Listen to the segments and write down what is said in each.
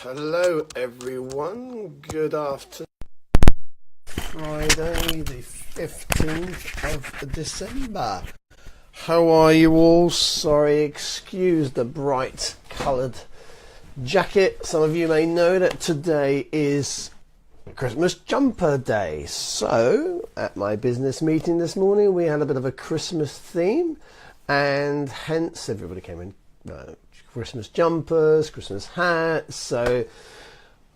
Hello everyone, good afternoon. Friday the 15th of December. How are you all? Sorry, excuse the bright coloured jacket. Some of you may know that today is Christmas jumper day. So, at my business meeting this morning we had a bit of a Christmas theme and hence everybody came in Christmas jumpers, Christmas hats. So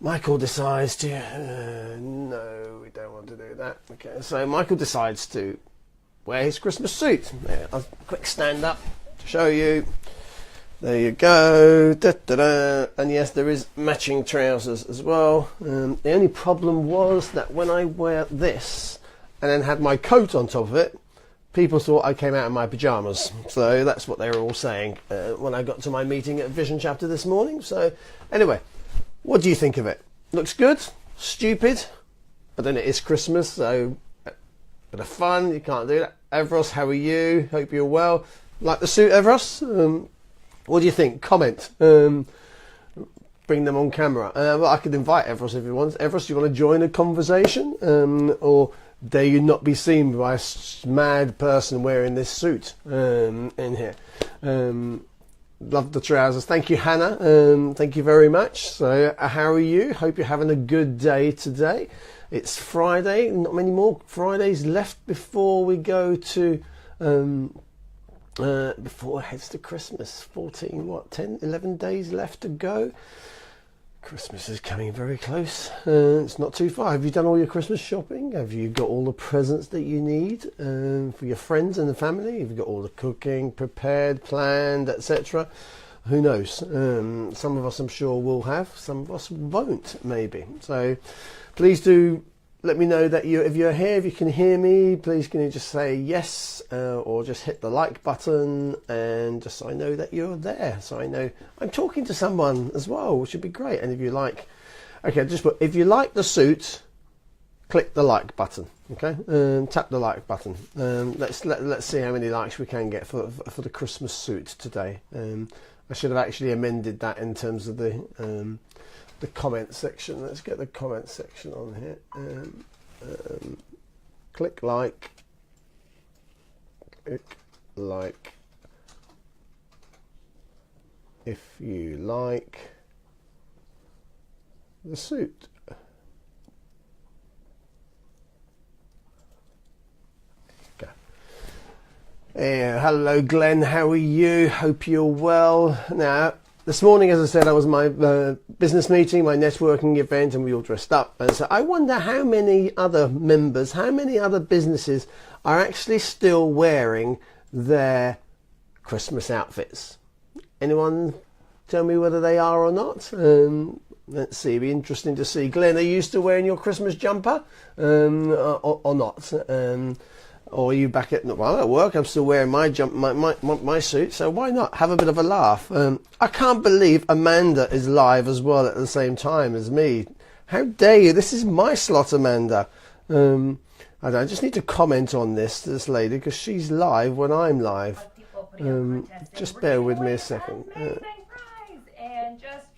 Michael decides to no, we don't want to do that. Okay, so Michael decides to wear his Christmas suit. I'll quick stand up to show you. There you go. Da, da, da. And yes, there is matching trousers as well. The only problem was that when I wear this and then had my coat on top of it, people thought I came out in my pyjamas. So that's what they were all saying when I got to my meeting at Vision Chapter this morning. So anyway, what do you think of it? Looks good? Stupid? But then it is Christmas, so a bit of fun. You can't do that. Evros, how are you? Hope you're well. Like the suit, Evros? What do you think? Comment. Bring them on camera. Well, I could invite Evros if he wants. Evros, do you want to join a conversation? Or dare you not be seen by a mad person wearing this suit in here? Love the trousers. Thank you, Hannah. Thank you very much. So, how are you? Hope you're having a good day today. It's Friday. Not many more Fridays left before we go to before it heads to Christmas. 11 days left to go. Christmas is coming very close. It's not too far. Have you done all your Christmas shopping? Have you got all the presents that you need for your friends and the family? Have you got all the cooking prepared, planned, etc.? Who knows? Some of us, I'm sure, will have. Some of us won't, maybe. So please do let me know that if you're here, if you can hear me, please can you just say yes or just hit the like button, and just so I know that you're there, so I know I'm talking to someone as well, which would be great. And if you like, okay, just put if you like the suit, click the like button. Okay, tap the like button. Let's see how many likes we can get for the Christmas suit today. I should have actually amended that in terms of the comment section. Let's get the comment section on here. Click like if you like the suit. Go. Hello Glenn, how are you? Hope you're well. Now this morning, as I said, I was my business meeting, my networking event, and we all dressed up. And so I wonder how many other members, how many other businesses are actually still wearing their Christmas outfits. Anyone tell me whether they are or not? Let's see, it'd be interesting to see. Glenn, are you still wearing your Christmas jumper or not? Or are you back at work? I'm still wearing my suit, so why not have a bit of a laugh? I can't believe Amanda is live as well at the same time as me. How dare you? This is my slot, Amanda. I just need to comment on this lady, because she's live when I'm live. Just bear with me a second.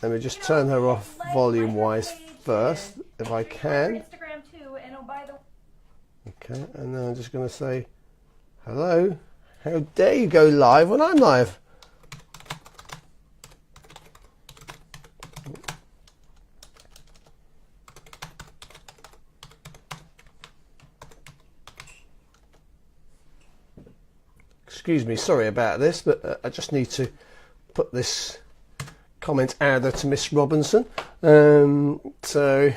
Let me just turn her off volume-wise first, if I can. Okay, and then I'm just going to say, hello, how dare you go live when I'm live? Excuse me, sorry about this, but I just need to put this comment out there to Miss Robinson. So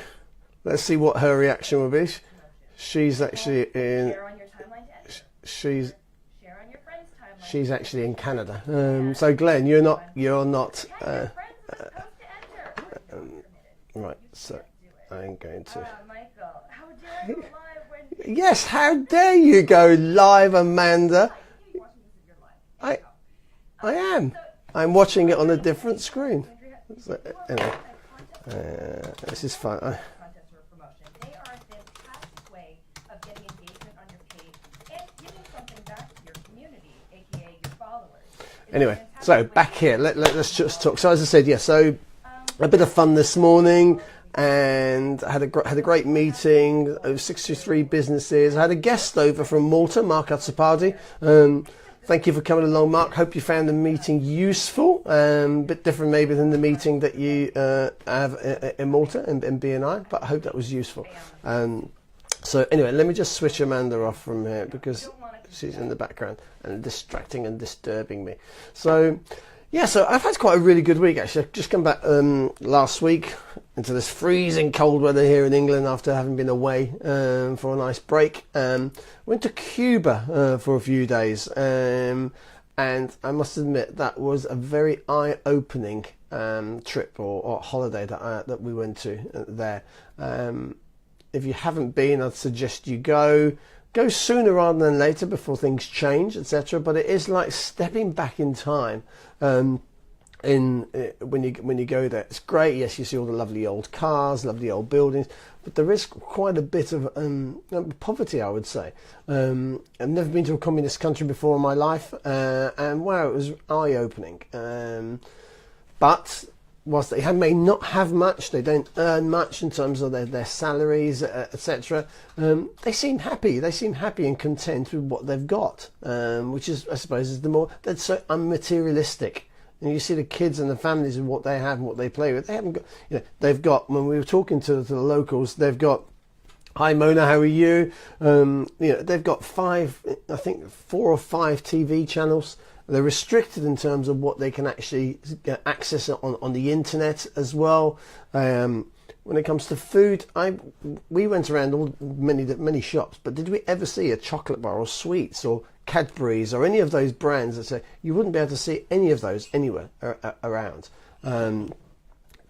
let's see what her reaction will be. She's actually in. Share on your timeline to enter. Share on your friend's timeline. She's actually in Canada. So Glenn, you're not. Right. So I'm going to. Michael, how dare you live when? Yes, how dare you go live, Amanda? I am. I'm watching it on a different screen. So, anyway, this is fun. Anyway, so back here, let's just talk. So as I said, yeah, so a bit of fun this morning, and had a great meeting of 63 businesses. I had a guest over from Malta, Mark Atsipadi. Thank you for coming along, Mark. Hope you found the meeting useful. A bit different maybe than the meeting that you have in Malta in BNI, but I hope that was useful. So anyway, let me just switch Amanda off from here because she's in the background and distracting and disturbing me. So yeah, so I've had quite a really good week actually. I've just come back last week into this freezing cold weather here in England after having been away for a nice break. Went to Cuba for a few days, and I must admit that was a very eye-opening trip or holiday that we went to there. If you haven't been, I'd suggest you go sooner rather than later before things change, etc. But it is like stepping back in time. When you go there, it's great. Yes, you see all the lovely old cars, lovely old buildings, but there is quite a bit of poverty, I would say. I've never been to a communist country before in my life, and wow, it was eye-opening. But whilst they may not have much, they don't earn much in terms of their salaries, etc. They seem happy. They seem happy and content with what they've got, which is, I suppose, is the more they're so unmaterialistic. And you see the kids and the families and what they have and what they play with. They haven't got, they've got. When we were talking to the locals, they've got. Hi Mona, how are you? They've got 4 or 5 TV channels. They're restricted in terms of what they can actually access on the internet as well. When it comes to food, we went around many shops, but did we ever see a chocolate bar or sweets or Cadbury's or any of those brands that say you wouldn't be able to see any of those anywhere around?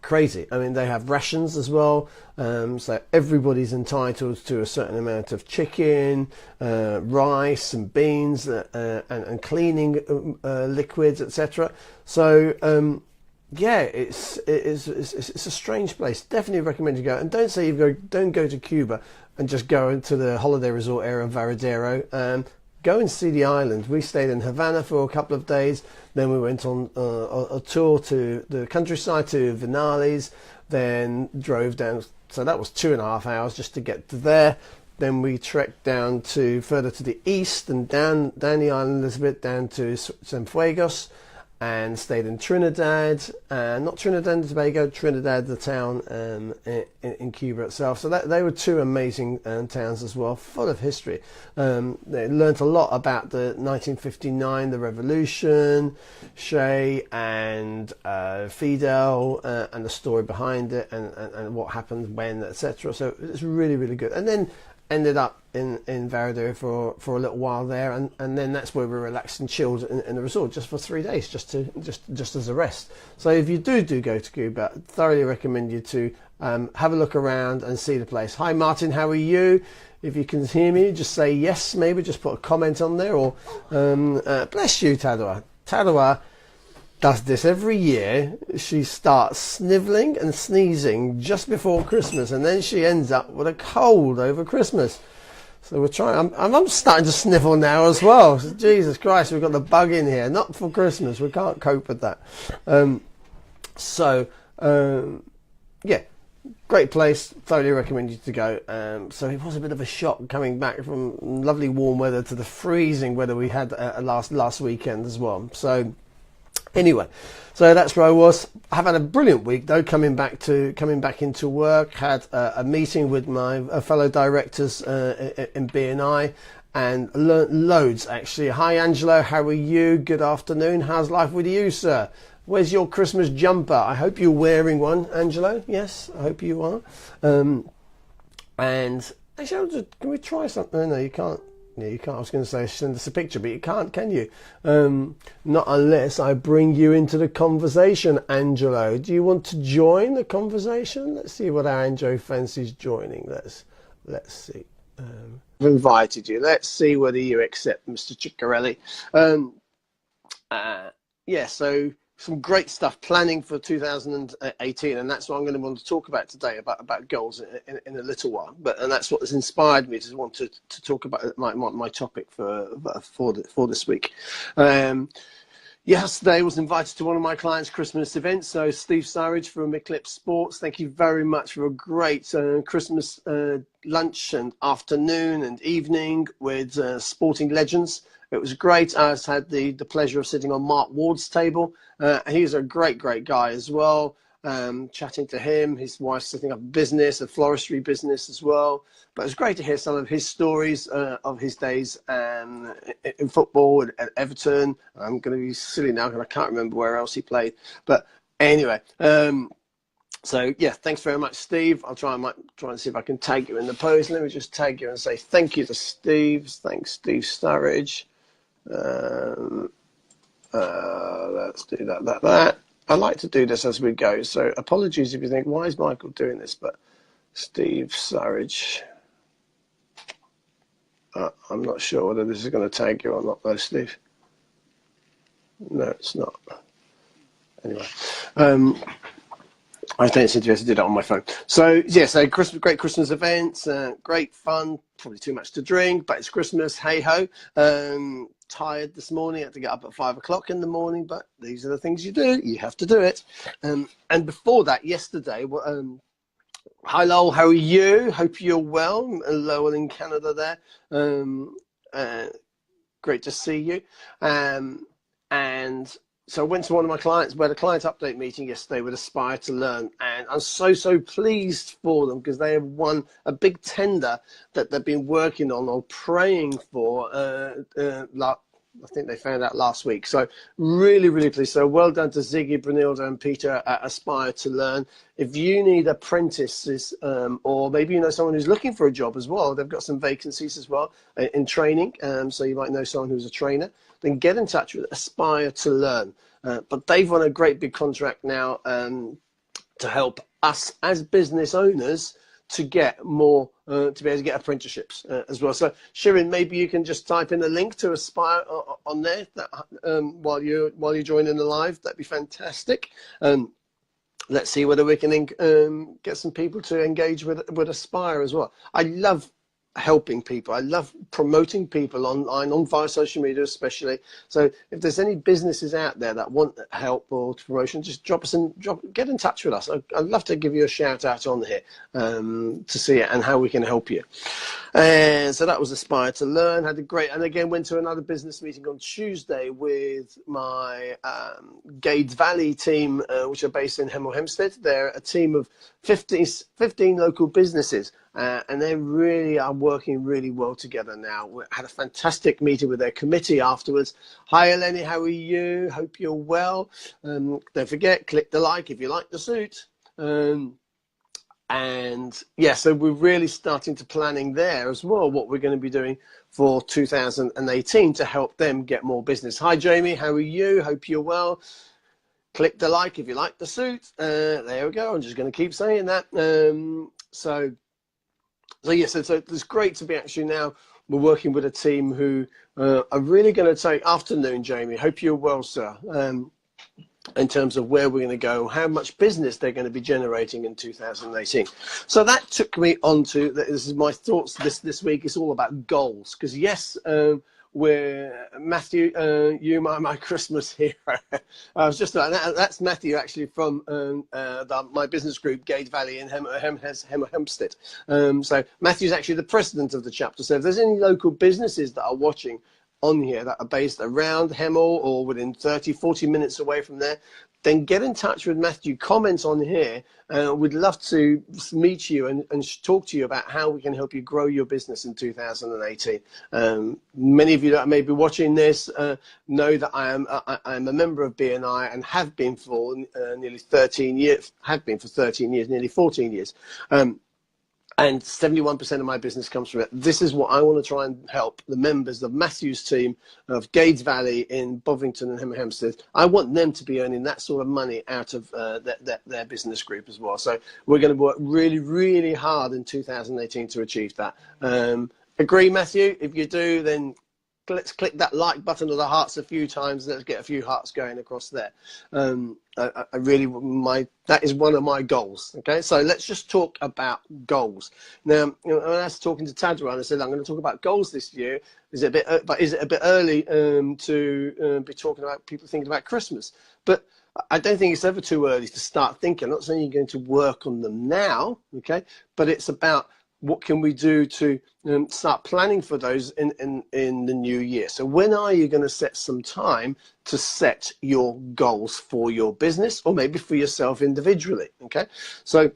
Crazy. I mean, they have rations as well, so everybody's entitled to a certain amount of chicken, rice and beans, and cleaning liquids, etc. So yeah, it's a strange place. Definitely recommend you go, and don't go to Cuba and just go into the holiday resort area of Varadero. Go and see the island. We stayed in Havana for a couple of days. Then we went on a tour to the countryside, to Vinales, then drove down. So that was 2.5 hours just to get to there. Then we trekked down further to the east and down the island a little bit, down to Cienfuegos, and stayed in Trinidad, not Trinidad and Tobago, Trinidad, the town in Cuba itself. So they were 2 amazing towns as well, full of history. They learnt a lot about the 1959, the revolution, Che and Fidel, and the story behind it, and what happened when, etc. So it's really, really good. And then ended up in Varadero for a little while there, and then that's where we relaxed and chilled in the resort just for 3 days, just as a rest. So if you do go to Cuba, I thoroughly recommend you to have a look around and see the place. Hi Martin, how are you? If you can hear me, just say yes, maybe just put a comment on there, or bless you, Tadwa. Tadwa does this every year. She starts snivelling and sneezing just before Christmas, and then she ends up with a cold over Christmas. So we're trying. I'm starting to sniffle now as well. Jesus Christ, we've got the bug in here. Not for Christmas. We can't cope with that. Yeah, great place. Thoroughly recommend you to go. So it was a bit of a shock coming back from lovely warm weather to the freezing weather we had last weekend as well. So anyway, so that's where I was. I've had a brilliant week though, coming back into work. Had a meeting with my fellow directors in BNI, and learnt loads actually. Hi Angelo, how are you? Good afternoon. How's life with you, sir? Where's your Christmas jumper? I hope you're wearing one, Angelo. Yes, I hope you are. And actually, can we try something? No, you can't. Yeah, you can't. I was going to say send us a picture, but you can't, can you? Not unless I bring you into the conversation, Angelo. Do you want to join the conversation? Let's see what our Angelo fancies joining. Let's see. I've invited you. Let's see whether you accept, Mr. Ciccarelli. Yeah, so some great stuff planning for 2018, and that's what I'm going to want to talk about today, about goals in a little while. And that's what has inspired me to want to talk about my topic for this week. Yesterday was invited to one of my clients' Christmas events. So Steve Surridge from Eclipse Sports, thank you very much for a great Christmas lunch and afternoon and evening with sporting legends. It was great. I had the pleasure of sitting on Mark Ward's table. He's a great guy as well. Chatting to him, his wife's setting up a business, a floristry business as well. But it was great to hear some of his stories of his days in football at Everton. I'm going to be silly now because I can't remember where else he played. But anyway, so yeah, thanks very much, Steve. I'll try and see if I can tag you in the post. Let me just tag you and say thank you to Steve. Thanks, Steve Sturridge. Let's do that. I like to do this as we go, so apologies if you think, why is Michael doing this? But Steve Surridge, I'm not sure whether this is going to tag you or not, though, Steve. No, it's not. Anyway, I don't seem to be able to do that on my phone. So, yeah, so great Christmas events, great fun, probably too much to drink, but it's Christmas, hey-ho. Tired this morning, had to get up at 5 o'clock in the morning, but these are the things you do. You have to do it. And before that, yesterday, hi Lowell, how are you? Hope you're well. Lowell in Canada there. Great to see you. And so I went to one of my clients. We had a client update meeting yesterday with Aspire to Learn, and I'm so pleased for them because they have won a big tender that they've been working on or praying for. I think they found out last week. So really pleased. So well done to Ziggy, Brunilda and Peter at Aspire to Learn. If you need apprentices or maybe you know someone who's looking for a job as well, they've got some vacancies as well in training. So you might know someone who's a trainer, then get in touch with Aspire to Learn. But they've won a great big contract now to help us as business owners to get more, to be able to get apprenticeships as well. So Shirin, maybe you can just type in a link to Aspire on there while you're joining the live. That'd be fantastic. Let's see whether we can get some people to engage with Aspire as well. I love helping people. I love promoting people online, on via social media especially. So if there's any businesses out there that want help or promotion, just get in touch with us. I'd love to give you a shout out on here to see it and how we can help you. And so that was Aspire to Learn. Had a great, and again went to another business meeting on Tuesday with my Gades Valley team, which are based in Hemel Hempstead. They're a team of 15 local businesses. And they really are working really well together now. We had a fantastic meeting with their committee afterwards. Hi, Eleni, how are you? Hope you're well. Don't forget, click the like if you like the suit. And yeah, so we're really starting to planning there as well, what we're going to be doing for 2018 to help them get more business. Hi, Jamie, how are you? Hope you're well. Click the like if you like the suit. There we go. I'm just going to keep saying that. So yes, so it's great to be actually now we're working with a team who are really going to take afternoon, Jamie. Hope you're well, sir. In terms of where we're going to go, how much business they're going to be generating in 2018. So that took me on to this is my thoughts this week. It's all about goals because yes. Where Matthew, you my Christmas hero. I was just that's Matthew actually from my business group Gades Valley in Hemel Hempstead. So Matthew's actually the president of the chapter. So if there's any local businesses that are watching on here that are based around Hemel or within 30-40 minutes away from there, then get in touch with Matthew. Comment on here. We'd love to meet you and talk to you about how we can help you grow your business in 2018. Many of you that may be watching this know that I am a member of BNI and have been for nearly 13 years. Have been for 13 years, nearly 14 years. And 71% of my business comes from it. This is what I want to try and help the members of Matthew's team of Gades Valley in Bovington and Hemel Hempstead. I want them to be earning that sort of money out of their business group as well. So we're going to work really hard in 2018 to achieve that. Agree, Matthew? If you do, then let's click that like button or the hearts a few times. Let's get a few hearts going across there. I really, that is one of my goals. Okay, so let's just talk about goals. Now, when I was talking to Tadra, I said I'm going to talk about goals this year. Is it a bit early to be talking about people thinking about Christmas? But I don't think it's ever too early to start thinking. I'm not saying you're going to work on them now, okay? But it's about what can we do to start planning for those in the new year. So when are you going to set some time to set your goals for your business or maybe for yourself individually, okay? So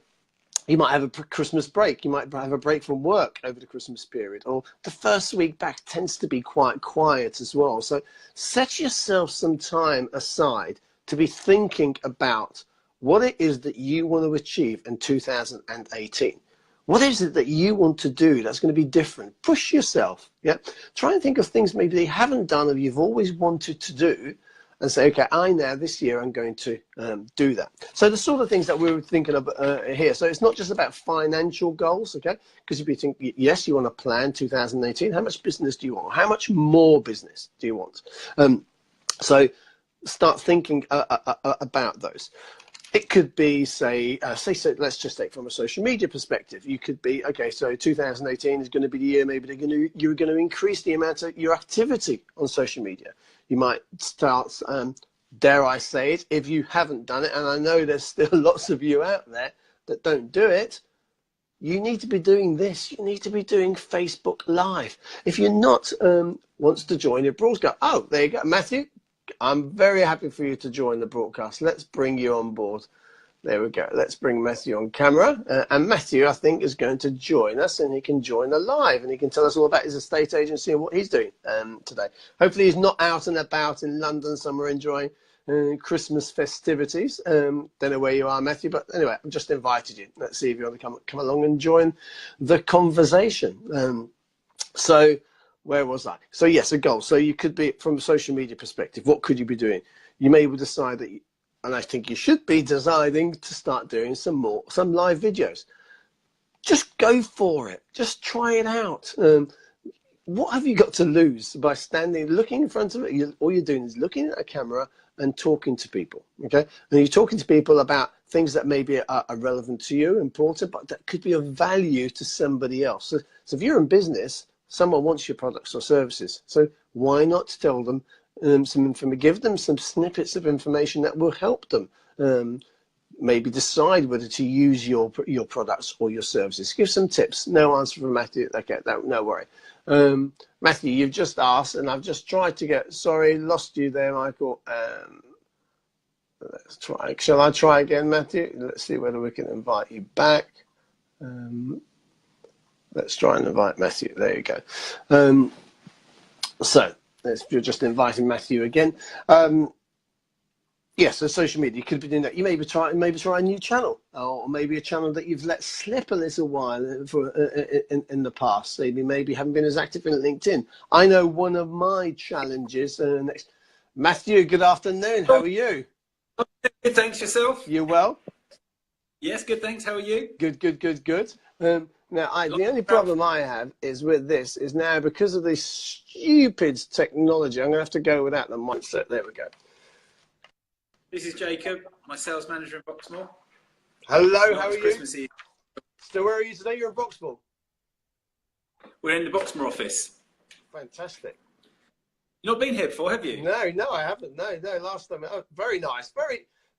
you might have a Christmas break. You might have a break from work over the Christmas period, or the first week back tends to be quite quiet as well. So set yourself some time aside to be thinking about what it is that you want to achieve in 2018. What is it that you want to do that's going to be different? Push yourself. Yeah. Try and think of things maybe that you haven't done or you've always wanted to do, and say, okay, this year I'm going to do that. So the sort of things that we were thinking of here. So it's not just about financial goals, okay? Because if you think, yes, you want to plan 2018. How much business do you want? How much more business do you want? So start thinking about those. It could be, say, let's just take from a social media perspective. You could be, okay, so 2018 is going to be the year maybe you're going to increase the amount of your activity on social media. You might start, dare I say it, if you haven't done it, and I know there's still lots of you out there that don't do it, you need to be doing this. You need to be doing Facebook Live. If you're not wants to join your broadcast, oh, there you go, Matthew. I'm very happy for you to join the broadcast. Let's bring you on board. There we go. Let's bring Matthew on camera. And Matthew, I think, is going to join us, and he can join the live, and he can tell us all about his estate agency and what he's doing today. Hopefully he's not out and about in London somewhere enjoying Christmas festivities. Don't know where you are, Matthew, but anyway, I've just invited you. Let's see if you want to come along and join the conversation. So where was I? So yes, a goal. So you could be, from a social media perspective, what could you be doing? You may decide that, and I think you should be deciding to start doing some live videos. Just go for it. Just try it out. What have you got to lose by looking in front of it? All you're doing is looking at a camera and talking to people, okay? And you're talking to people about things that maybe are relevant to you, important, but that could be of value to somebody else. So if you're in business, someone wants your products or services. So why not tell them some information, give them some snippets of information that will help them maybe decide whether to use your products or your services. Give some tips. No answer from Matthew. Okay, no worry. Matthew, you've just asked, and I've just tried to get, sorry, lost you there, Michael. Let's try. Shall I try again, Matthew? Let's see whether we can invite you back. Let's try and invite Matthew. There you go. So you're just inviting Matthew again. Yes, so social media, you could be doing that. You maybe try a new channel, or maybe a channel that you've let slip a little while in the past. So maybe haven't been as active in LinkedIn. I know one of my challenges. Matthew, good afternoon. How are you? Good, thanks. Yourself? You well? Yes, good, thanks. How are you? Good. Now, the only problem I have is with this is now, because of this stupid technology, I'm going to have to go without the mindset. There we go. This is Jacob, my sales manager in Boxmoor. Hello, how are you? Christmas Eve. So where are you today? You're in Boxmoor? We're in the Boxmoor office. Fantastic. You've not been here before, have you? No, I haven't. No, last time. Oh, very nice.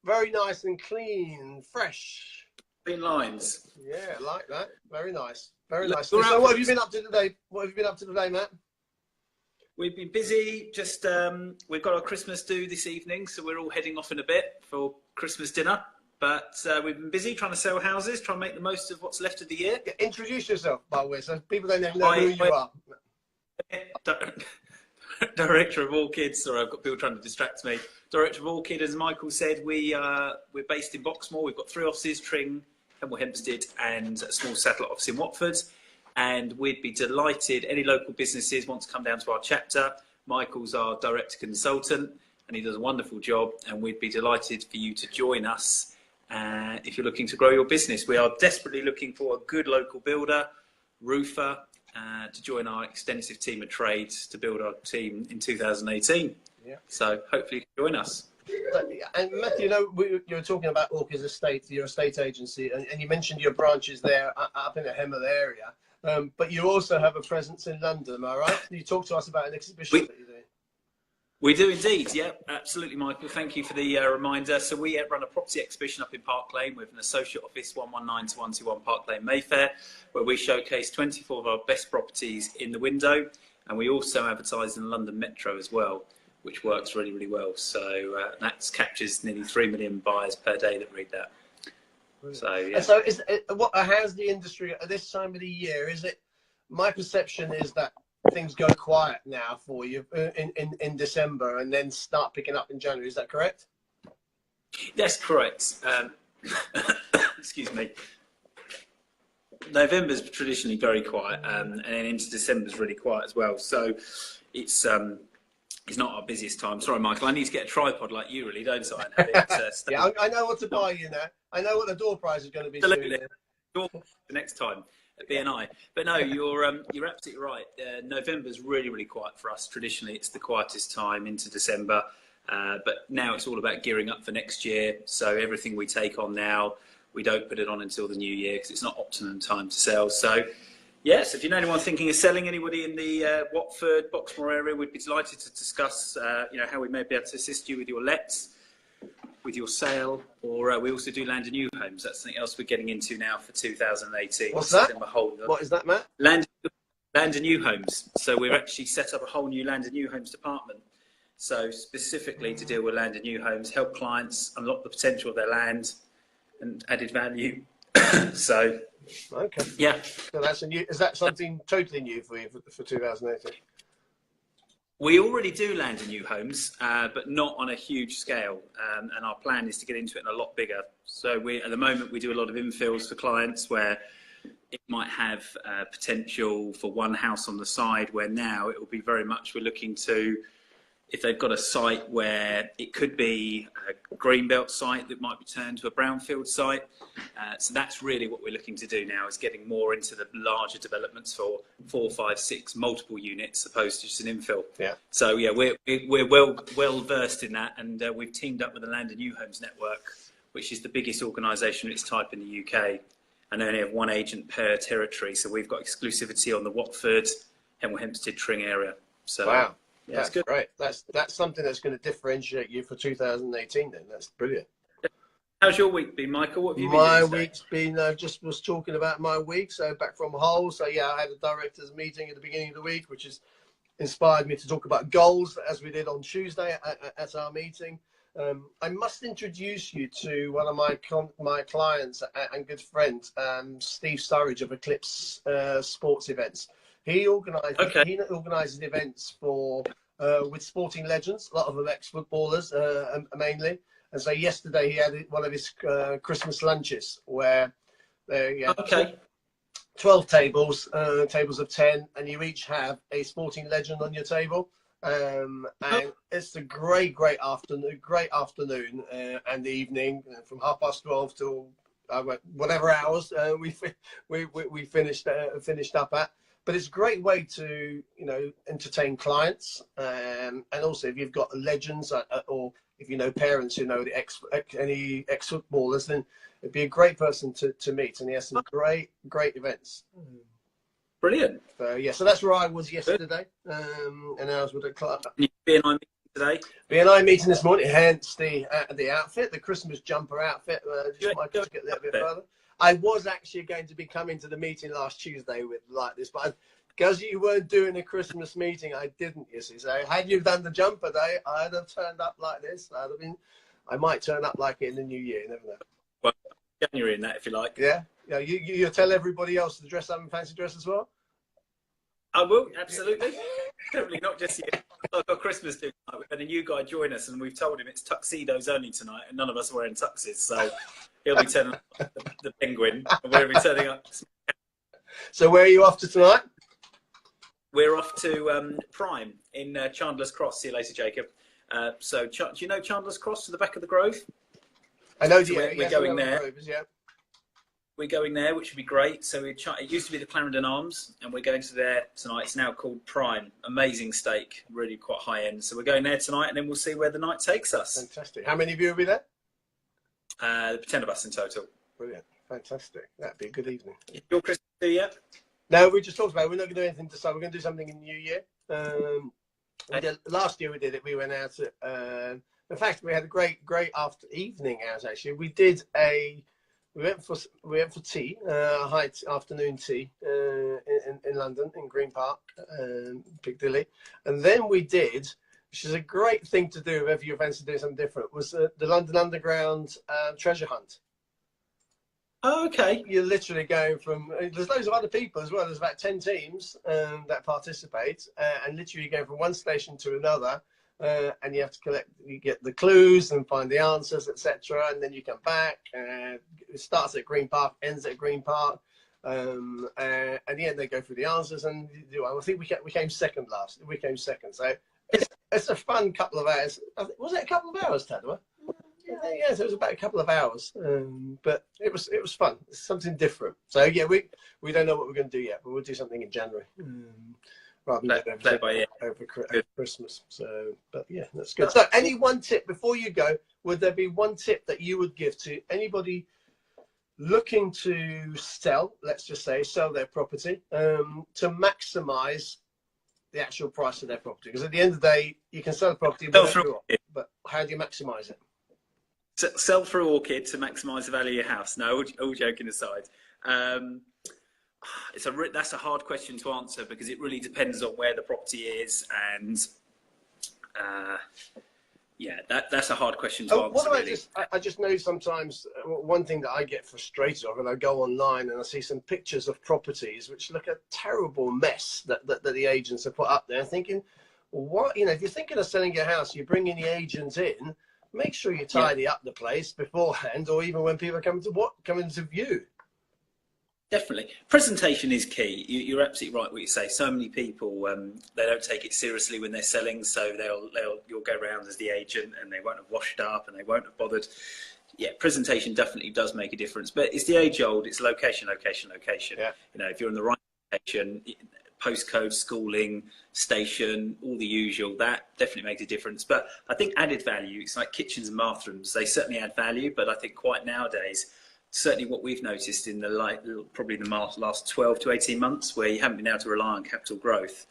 Very nice and clean and fresh. Clean lines. Yeah, I like that. Very nice. Very nice. So what have you been up to today? Matt? We've been busy. Just we've got our Christmas do this evening, so we're all heading off in a bit for Christmas dinner. But we've been busy trying to sell houses, trying to make the most of what's left of the year. Yeah, introduce yourself, by the way, so people don't know who you are. Director of Orchid. Sorry, I've got people trying to distract me. Director of Orchid, as Michael said, we're based in Boxmoor. We've got 3 offices: Tring, Hemel Hempstead, and a small satellite office in Watford. And we'd be delighted, any local businesses want to come down to our chapter. Michael's our director consultant, and he does a wonderful job. And we'd be delighted for you to join us if you're looking to grow your business. We are desperately looking for a good local builder, roofer, to join our extensive team of trades to build our team in 2018. Yeah. So hopefully you can join us. And Matthew, you know, you were talking about Orcas Estate, your estate agency, and you mentioned your branches there up in the Hemel area. But you also have a presence in London, am I right? Can you talk to us about an exhibition that you're doing? We do indeed, yeah, absolutely, Michael. Thank you for the reminder. So we run a property exhibition up in Park Lane with an associate office, 119 to 121 Park Lane, Mayfair, where we showcase 24 of our best properties in the window. And we also advertise in London Metro as well, which works really, really well. So that captures nearly 3 million buyers per day that read that. So, yeah. And so how's the industry at this time of the year? Is it, my perception is that things go quiet now for you in December and then start picking up in January. Is that correct? That's correct. Excuse me. November's traditionally very quiet, and then into December's really quiet as well. So it's not our busiest time. Sorry, Michael. I need to get a tripod like you, really, don't I? And have it, yeah, I know what to buy you now. I know what the door prize is going to be soon. The next time at BNI. But no, you're absolutely right. November's really, really quiet for us. Traditionally, it's the quietest time into December. But now it's all about gearing up for next year. So everything we take on now, we don't put it on until the new year because it's not optimum time to sell. So, yes, if you know anyone thinking of selling, anybody in the Watford, Boxmoor area, we'd be delighted to discuss, how we may be able to assist you with your lets, with your sale, or we also do land and new homes. That's something else we're getting into now for 2018. What's that? What is that, Matt? Land and new homes. So we've actually set up a whole new land and new homes department. So specifically to deal with land and new homes, help clients unlock the potential of their land and added value. So, okay, yeah. So that's a new. Is that something totally new for you for 2018? We already do land and new homes, but not on a huge scale. And our plan is to get into it in a lot bigger. So at the moment, we do a lot of infills for clients where it might have potential for one house on the side, where now it will be very much we're looking to, if they've got a site where it could be a greenbelt site that might be turned to a brownfield site. So that's really what we're looking to do now, is getting more into the larger developments for 4, 5, 6 multiple units opposed to just an infill. Yeah. So yeah, we're well versed in that, and we've teamed up with the Land and New Homes Network, which is the biggest organisation of its type in the UK, and they only have one agent per territory. So we've got exclusivity on the Watford, Hemel Hempstead, Tring area. So wow. Yeah, that's good. Great. That's something that's going to differentiate you for 2018. Then that's brilliant. How's your week been, Michael? What have you been My doing week's been. I just was talking about my week. So back from Hull. So yeah, I had a directors meeting at the beginning of the week, which has inspired me to talk about goals, as we did on Tuesday at our meeting. I must introduce you to one of my clients and good friend, Steve Sturridge of Eclipse Sports Events. He organises events for with sporting legends, a lot of them ex-footballers mainly. And so yesterday he had one of his Christmas lunches where he had 12 tables, tables of 10, and you each have a sporting legend on your table. And it's a great afternoon and evening from 12:30 till whatever hours we finished up at. But it's a great way to, entertain clients. And also if you've got legends or if you know parents who know any ex-footballers, then it'd be a great person to meet. And he has some great events. Brilliant. So that's where I was yesterday. And I was with a club. BNI meeting today? BNI meeting this morning, hence the outfit, the Christmas jumper outfit. Just might get a little bit further. I was actually going to be coming to the meeting last Tuesday like this, but because you weren't doing a Christmas meeting, I didn't, you see. So had you done the jumper day, I'd have turned up like this. I might turn up like it in the new year, you never know. Well, January in that, if you like. Yeah. You tell everybody else to dress up in fancy dress as well? I will, absolutely. Definitely, not just you. I've got Christmas do tonight. We've had a new guy join us, and we've told him it's tuxedos only tonight, and none of us are wearing tuxes. So he'll be turning up the penguin, and we'll be turning up. So where are you off to tonight? We're off to Prime in Chandler's Cross. See you later, Jacob. So do you know Chandler's Cross to the back of the Grove? I know we're going there. we're going there, which would be great. So it used to be the Clarendon Arms, and we're going to there tonight. It's now called Prime. Amazing steak, really quite high end. So we're going there tonight, and then we'll see where the night takes us. Fantastic. How many of you will be there? 10 of us in total. Brilliant. Fantastic. That'd be a good evening. Your Christmas do yet? No, we just talked about it. We're not going to do anything to start. We're going to do something in the New Year. Last year we did it. We went out. In fact, we had a great evening out. Actually, we went for tea, high afternoon tea in London, in Green Park, Piccadilly, and then we did, which is a great thing to do if you fancy doing something different, was the London Underground treasure hunt. Oh, okay. You're literally going from, there's loads of other people as well. There's about 10 teams that participate, and literally you go from one station to another, and you have to you get the clues and find the answers, etc. And then you come back. It starts at Green Park, ends at Green Park. And at the end, they go through the answers. And I think we came second last. We came second. So it's a fun couple of hours. Was it a couple of hours, Tadwa? Yeah, so it was about a couple of hours, but it was fun. It's something different. So yeah, we don't know what we're going to do yet, but we'll do something in January rather than over Christmas. So, but yeah, that's good. So, any one tip before you go? Would there be one tip that you would give to anybody looking to sell? Let's just say sell their property to maximise the actual price of their property, because at the end of the day, you can sell a property, but how do you maximise it? Sell through Orchid to maximise the value of your house. No, all joking aside. That's a hard question to answer, because it really depends on where the property is, and that's a hard question to answer. What about I just know sometimes one thing that I get frustrated of, and I go online and I see some pictures of properties which look a terrible mess that the agents have put up there, thinking, what, if you're thinking of selling your house, you bring in the agents in. Make sure you tidy up the place beforehand, or even when people come into view. Definitely, presentation is key. You're absolutely right what you say. So many people they don't take it seriously when they're selling, so you'll go around as the agent, and they won't have washed up, and they won't have bothered. Yeah, presentation definitely does make a difference, but it's the age old. It's location. Yeah. If you're in the right location, postcode, schooling, station, all the usual, that definitely makes a difference. But I think added value, it's like kitchens and bathrooms, they certainly add value, but I think quite nowadays, certainly what we've noticed in probably the last 12 to 18 months, where you haven't been able to rely on capital growth,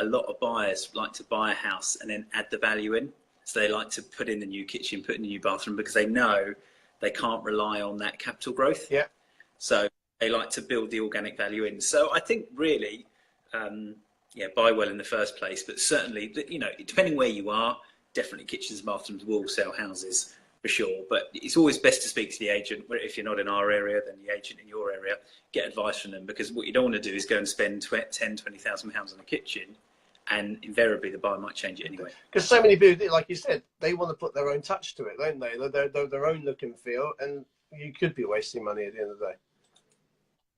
a lot of buyers like to buy a house and then add the value in. So they like to put in the new kitchen, put in the new bathroom, because they know they can't rely on that capital growth. Yeah. So they like to build the organic value in. So I think really, buy well in the first place, but certainly, depending where you are, definitely kitchens and bathrooms will sell houses for sure. But it's always best to speak to the agent. If you're not in our area, then the agent in your area, get advice from them, because what you don't want to do is go and spend £10,000-20,000 on a kitchen, and invariably the buyer might change it anyway. Because so many people, like you said, they want to put their own touch to it, don't they? Their own look and feel, and you could be wasting money at the end of the day.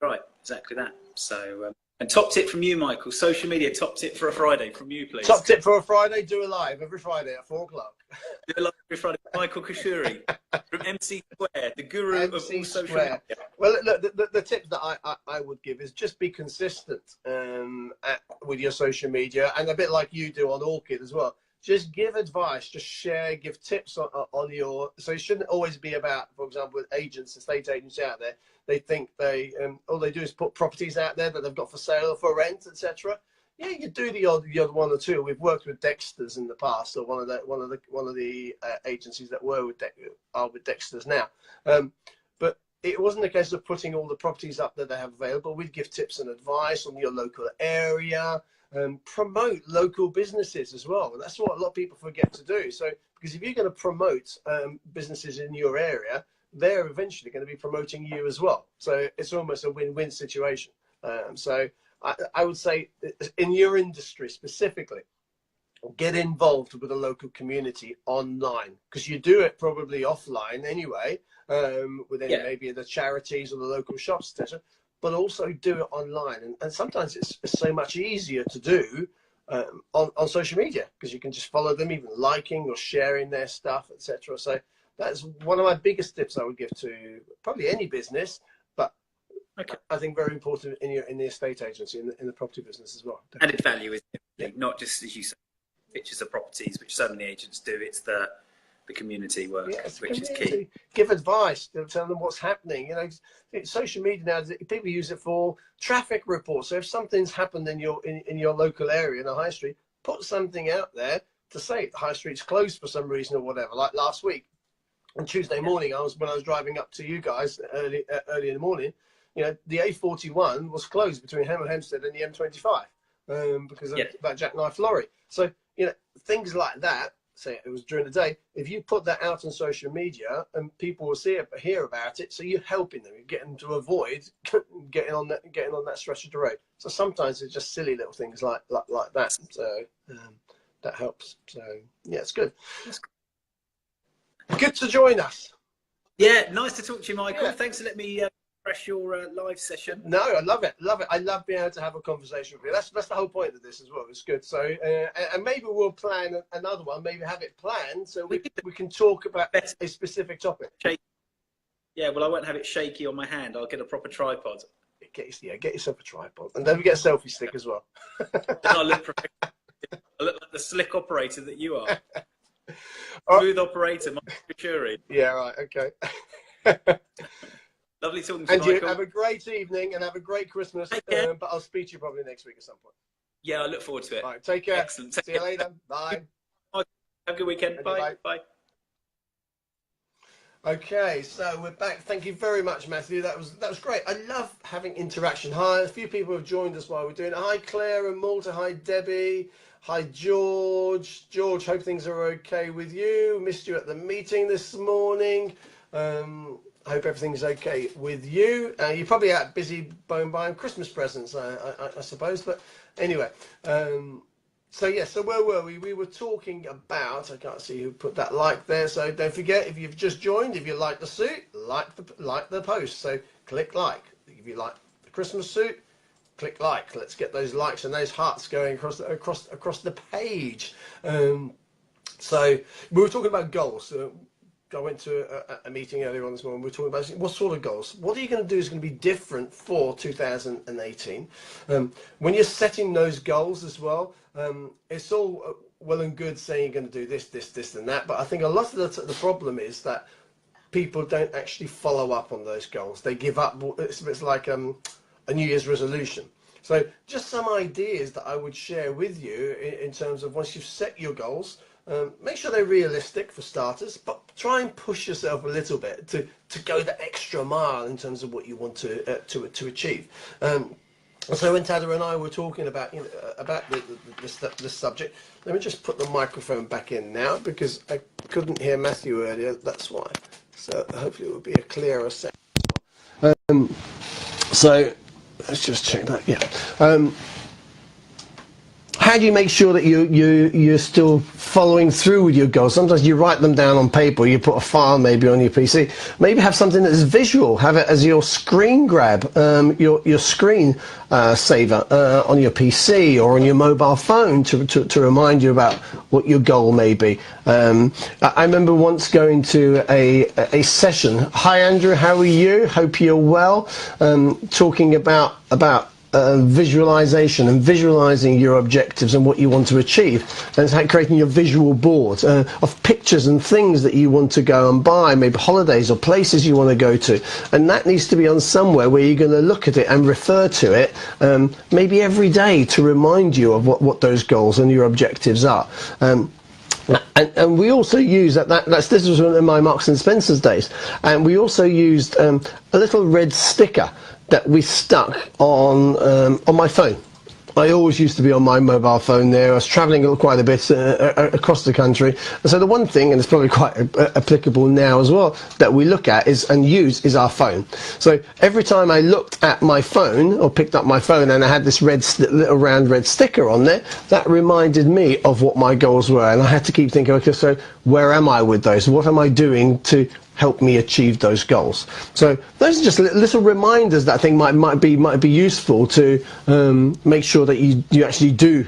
Right, exactly that. So. And top tip from you, Michael. Social media top tip for a Friday from you, please. Top tip for a Friday: do a live every Friday at 4 o'clock. Do a live every Friday. Michael Kashuri from MC Square, the guru of all social media. Well, look, the tip that I would give is just be consistent with your social media, and a bit like you do on Orchid as well. Just give advice, just share, give tips on your. So it shouldn't always be about, for example, with estate agents out there. They think all they do is put properties out there that they've got for sale or for rent, etc. Yeah, you do the odd one or two. We've worked with Dexter's in the past, or one of the agencies that are with Dexter's now. But it wasn't a case of putting all the properties up that they have available. We'd give tips and advice on your local area. Promote local businesses as well. And that's what a lot of people forget to do. So, because if you're going to promote businesses in your area, they're eventually going to be promoting you as well. So it's almost a win-win situation. So I would say in your industry specifically, get involved with the local community online, because you do it probably offline anyway, within maybe the charities or the local shops, etc. But also do it online. And sometimes it's so much easier to do on social media, because you can just follow them, even liking or sharing their stuff, etc. So that's one of my biggest tips I would give to probably any business, but Okay. I think very important in the estate agency, in the property business as well. Added value is not just, as you say, pictures of properties, which so many agents do. It's the community work, which is key. Give advice, tell them what's happening. Social media now, people use it for traffic reports. So if something's happened in your local area, in a high street, put something out there to say the high street's closed for some reason or whatever. Like last week, on Tuesday morning, when I was driving up to you guys early in the morning, the A41 was closed between Hemel Hempstead and the M25 because of that jackknife lorry. So things like that. Say it was during the day. If you put that out on social media, and people will hear about it, so you're helping them. You're getting them to avoid getting on that stretch of the road. So sometimes it's just silly little things like that. So that helps. So yeah, it's good. Good to join us. Yeah, nice to talk to you, Michael. Yeah. Thanks for letting me crash your live session. No, I love it. I love being able to have a conversation with you. That's the whole point of this as well. It's good. So and maybe we'll plan another one. Maybe have it planned so we can talk about a specific topic. Yeah, well, I won't have it shaky on my hand. I'll get a proper tripod. Get yourself a tripod, and don't forget a selfie stick as well. I look like the slick operator that you are. Smooth operator, Michael Shuri. Yeah, right. Okay. Lovely talking to you, And you Michael. have a great evening and have a great Christmas. But I'll speak to you probably next week at some point. Yeah, I look forward to it. All right, take care. Excellent. See you later. Bye. Have a good weekend. Bye. Bye. Okay, so we're back. Thank you very much, Matthew. That was great. I love having interaction. Hi, a few people have joined us while we're doing it. Hi, Claire and Malta. Hi, Debbie. Hi, George. George, hope things are okay with you. Missed you at the meeting this morning. Hope everything's okay with you. You're probably out busy buying Christmas presents, I suppose. But anyway, so where were we? We were talking about, I can't see who put that like there. So don't forget, if you've just joined, if you like the suit, like the post. So click like. If you like the Christmas suit, click like. Let's get those likes and those hearts going across the page. So we were talking about goals. I went to a meeting earlier on this morning. We were talking about what sort of goals. What are you going to do is going to be different for 2018. When you're setting those goals as well, it's all well and good saying you're going to do this, and that. But I think a lot of the problem is that people don't actually follow up on those goals. They give up. It's like a New Year's resolution. So just some ideas that I would share with you in terms of once you've set your goals. Make sure they're realistic for starters, but try and push yourself a little bit to go the extra mile in terms of what you want to achieve. So when Tada and I were talking about this subject, let me just put the microphone back in now because I couldn't hear Matthew earlier. That's why. So hopefully it will be a clearer sound. So let's just check that. Yeah. How do you make sure that you're still following through with your goals? Sometimes you write them down on paper, you put a file maybe on your PC. Maybe have something that is visual. Have it as your screen grab, your screen saver on your PC or on your mobile phone to remind you about what your goal may be. I remember once going to a session. Hi Andrew, how are you? Hope you're well. Talking about visualization and visualizing your objectives and what you want to achieve, and it's like creating your visual board of pictures and things that you want to go and buy, maybe holidays or places you want to go to, and that needs to be on somewhere where you're going to look at it and refer to it maybe every day to remind you of what those goals and your objectives are. And we also use this was one of my Marks and Spencer's days, and we also used a little red sticker that we stuck on my phone. I always used to be on my mobile phone there. I was travelling quite a bit across the country. And so the one thing, and it's probably quite applicable now as well, that we look at is our phone. So every time I looked at my phone or picked up my phone and I had this little round red sticker on there, that reminded me of what my goals were. And I had to keep thinking, okay, so where am I with those? What am I doing to help me achieve those goals? So those are just little reminders that I think might be useful to make sure that you actually do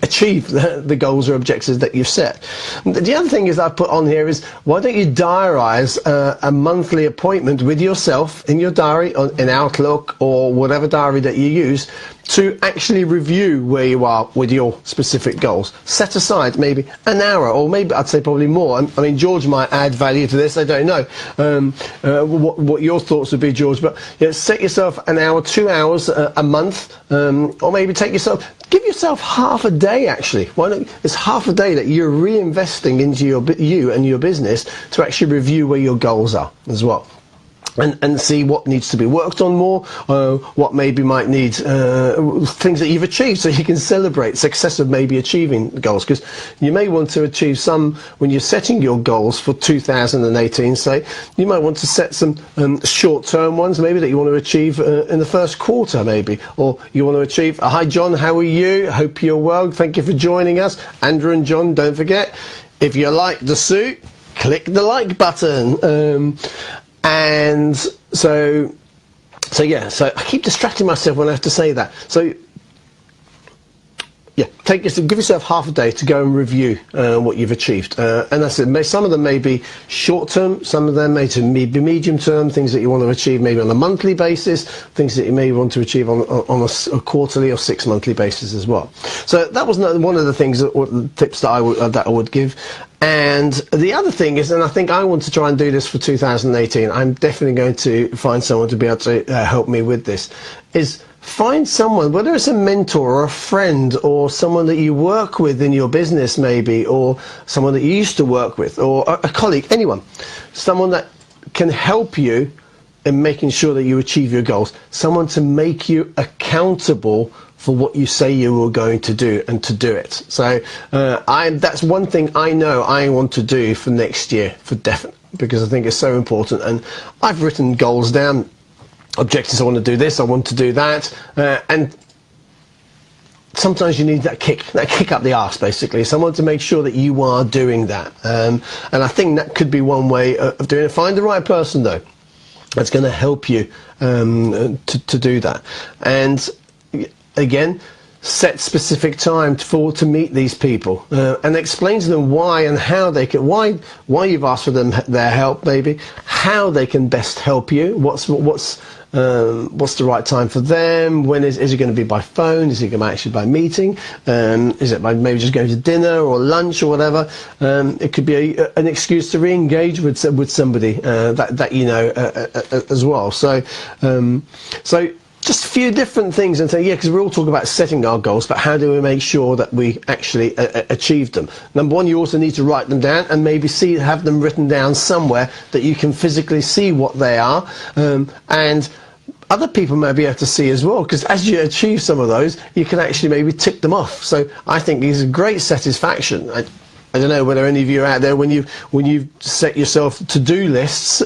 achieve the goals or objectives that you've set. The other thing is I put on here is, why don't you diarise a monthly appointment with yourself in your diary, in Outlook or whatever diary that you use, to actually review where you are with your specific goals. Set aside maybe an hour, or maybe I'd say probably more. I mean, George might add value to this, I don't know what your thoughts would be, George, but set yourself an hour, 2 hours a month, or maybe give yourself half a day actually. Why not? It's half a day that you're reinvesting into you and your business to actually review where your goals are as well. And see what needs to be worked on more, what maybe might need things that you've achieved, so you can celebrate success of maybe achieving goals. Because you may want to achieve some, when you're setting your goals for 2018, say, you might want to set some short-term ones maybe that you want to achieve in the first quarter maybe, or you want to achieve, hi John, how are you? Hope you're well, thank you for joining us. Andrew and John, don't forget, if you like the suit, click the like button. And so I keep distracting myself when I have to say that. So yeah, give yourself half a day to go and review what you've achieved. And that's it. Some of them may be short term, some of them may be medium term, things that you want to achieve maybe on a monthly basis, things that you may want to achieve on a quarterly or 6 monthly basis as well. So that was one of the things, tips that I would give. And the other thing is, and I think I want to try and do this for 2018, I'm definitely going to find someone to be able to help me with this, is find someone, whether it's a mentor or a friend or someone that you work with in your business maybe, or someone that you used to work with, or a colleague, anyone, someone that can help you in making sure that you achieve your goals, someone to make you accountable for what you say you were going to do, and to do it. So that's one thing I know I want to do for next year, for definite, because I think it's so important. And I've written goals down, objectives, I want to do this, I want to do that, and sometimes you need that kick up the arse, basically, someone to make sure that you are doing that. And I think that could be one way of doing it. Find the right person though that's going to help you to do that. And again, set specific time to meet these people and explain to them why and how they can, why you've asked for their help, maybe how they can best help you. What's the right time for them? When is it going to be by phone? Is it going to be actually by meeting? Is it by maybe just going to dinner or lunch or whatever? It could be an excuse to re-engage with somebody that you know as well. So just a few different things, and say, yeah, because we're all talking about setting our goals, but how do we make sure that we actually achieve them? Number one, you also need to write them down, and maybe have them written down somewhere that you can physically see what they are, and other people may be able to see as well, because as you achieve some of those, you can actually maybe tick them off. So I think it's a great satisfaction. I don't know whether any of you are out there, when you set yourself to-do lists